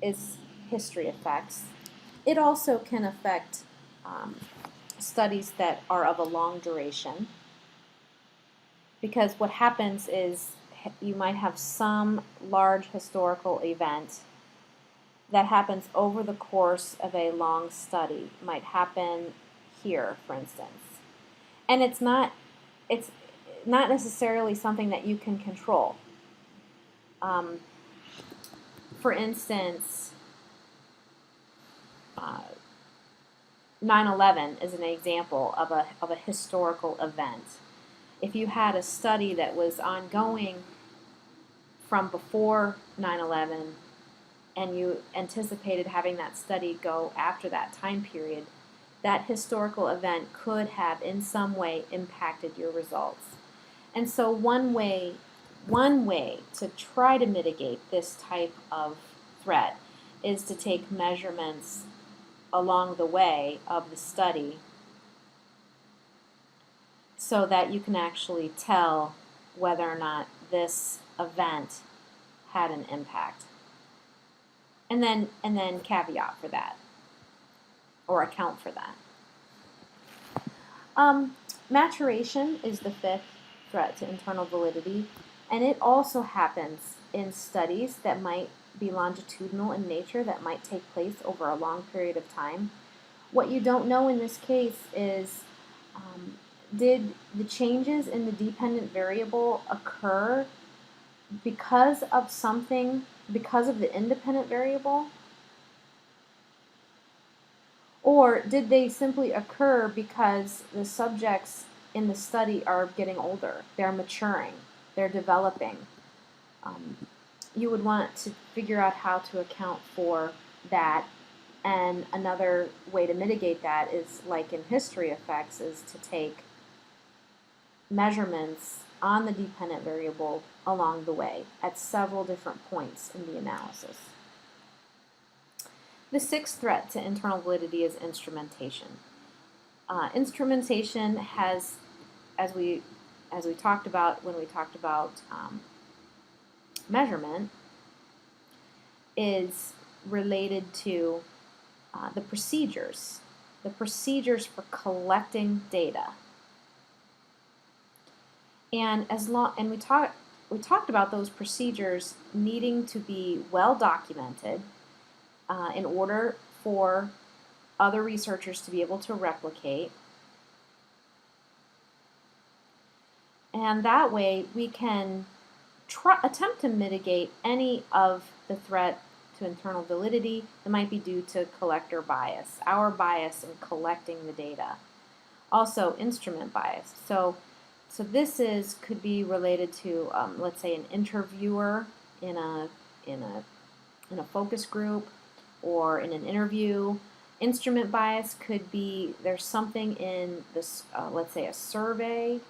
is history effects. It also can affect studies that are of a long duration, because what happens is you might have some large historical event that happens over the course of a long study. It might happen here, for instance. And it's not necessarily something that you can control. Um, for instance, 9/11 is an example of a historical event. If you had a study that was ongoing from before 9/11 and you anticipated having that study go after that time period, that historical event could have in some way impacted your results. And so one way to try to mitigate this type of threat is to take measurements along the way of the study so that you can actually tell whether or not this event had an impact. And then caveat for that, or account for that. Maturation is the fifth threat to internal validity, and it also happens in studies that might be longitudinal in nature, that might take place over a long period of time. What you don't know in this case is, did the changes in the dependent variable occur because of something, because of the independent variable? Or did they simply occur because the subjects in the study are getting older, they're maturing, they're developing? You would want to figure out how to account for that. And another way to mitigate that is, like in history effects, is to take measurements on the dependent variable along the way at several different points in the analysis. The sixth threat to internal validity is instrumentation. Instrumentation has, as we talked about when we talked about measurement, is related to the procedures for collecting data. And we talked about those procedures needing to be well documented in order for other researchers to be able to replicate. And that way we can attempt to mitigate any of the threat to internal validity that might be due to collector bias, our bias in collecting the data. Also, instrument bias. So this could be related to, let's say, an interviewer in a focus group or in an interview. Instrument bias could be there's something in this, let's say, a survey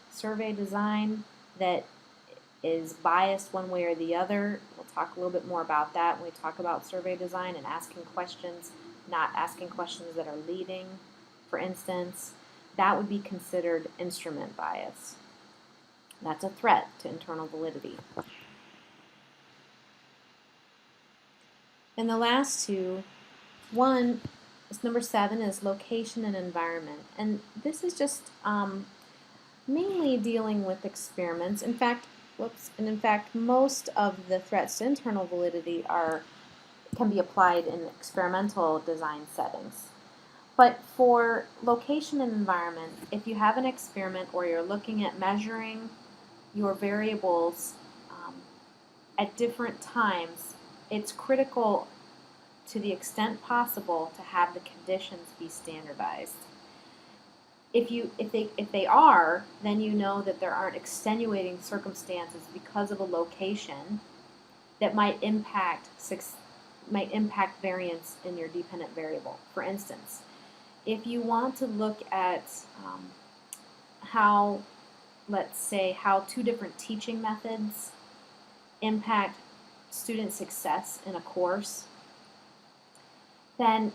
design that is biased one way or the other. We'll talk a little bit more about that when we talk about survey design and asking questions, not asking questions that are leading, for instance. That would be considered instrument bias. That's a threat to internal validity. And the last two, one is number 7, is location and environment. And this is just mainly dealing with experiments. In fact, most of the threats to internal validity can be applied in experimental design settings. But for location and environment, if you have an experiment where you're looking at measuring your variables at different times, it's critical to the extent possible to have the conditions be standardized. If they are, then you know that there aren't extenuating circumstances because of a location that might impact variance in your dependent variable. For instance, if you want to look at how two different teaching methods impact student success in a course, and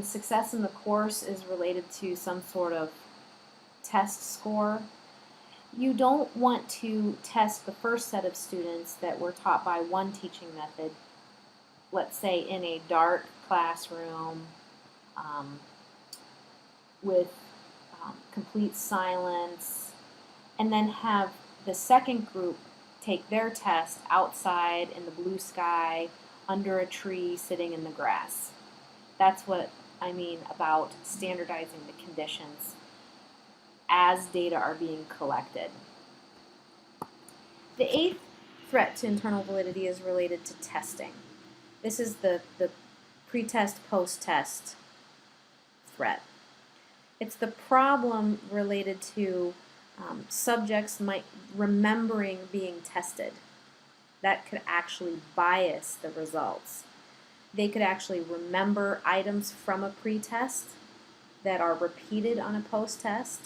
success in the course is related to some sort of test score, you don't want to test the first set of students that were taught by one teaching method let's say in a dark classroom um, with complete silence, and then have the second group take their test outside in the blue sky, under a tree, sitting in the grass. That's what I mean about standardizing the conditions as data are being collected. The eighth threat to internal validity is related to testing. This is the pre-test, post-test threat. It's the problem related to subjects remembering being tested. That could actually bias the results. They could actually remember items from a pre-test that are repeated on a post-test.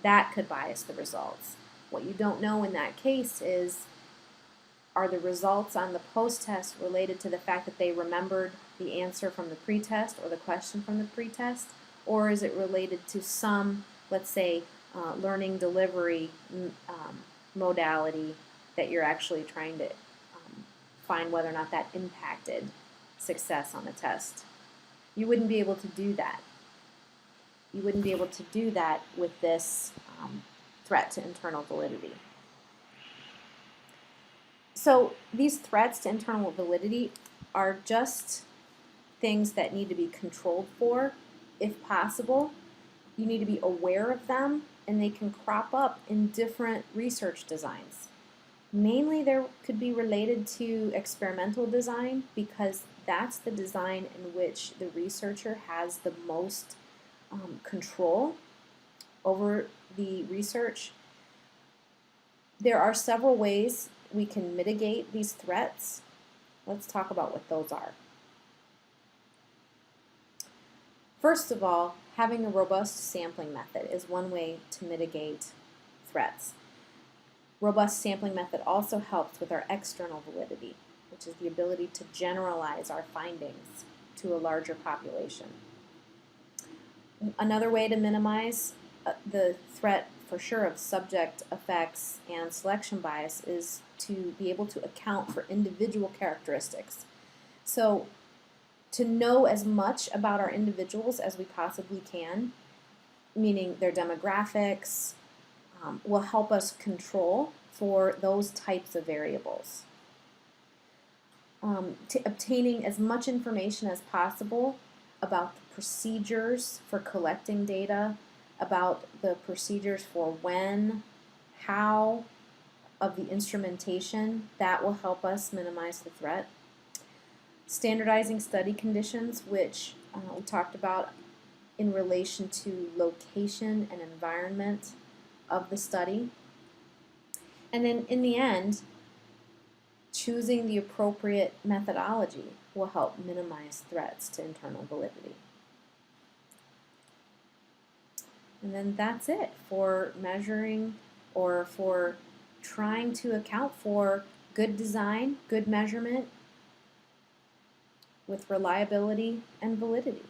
That could bias the results. What you don't know in that case is, are the results on the post-test related to the fact that they remembered the answer from the pre-test or the question from the pre-test, or is it related to some, let's say, learning delivery modality that you're actually trying to find whether or not that impacted success on the test? You wouldn't be able to do that. You wouldn't be able to do that with this threat to internal validity. So these threats to internal validity are just things that need to be controlled for, if possible. You need to be aware of them, and they can crop up in different research designs. Mainly they could be related to experimental design, because that's the design in which the researcher has the most control over the research. There are several ways we can mitigate these threats. Let's talk about what those are. First of all, having a robust sampling method is one way to mitigate threats. Robust sampling method also helps with our external validity, which is the ability to generalize our findings to a larger population. Another way to minimize the threat, for sure, of subject effects and selection bias is to be able to account for individual characteristics. So to know as much about our individuals as we possibly can, meaning their demographics, will help us control for those types of variables. Obtaining as much information as possible about the procedures for collecting data, about the procedures for when, how, of the instrumentation, that will help us minimize the threat. Standardizing study conditions, which we talked about in relation to location and environment of the study. And then in the end, choosing the appropriate methodology will help minimize threats to internal validity. And then that's it for measuring, or for trying to account for good design, good measurement with reliability and validity.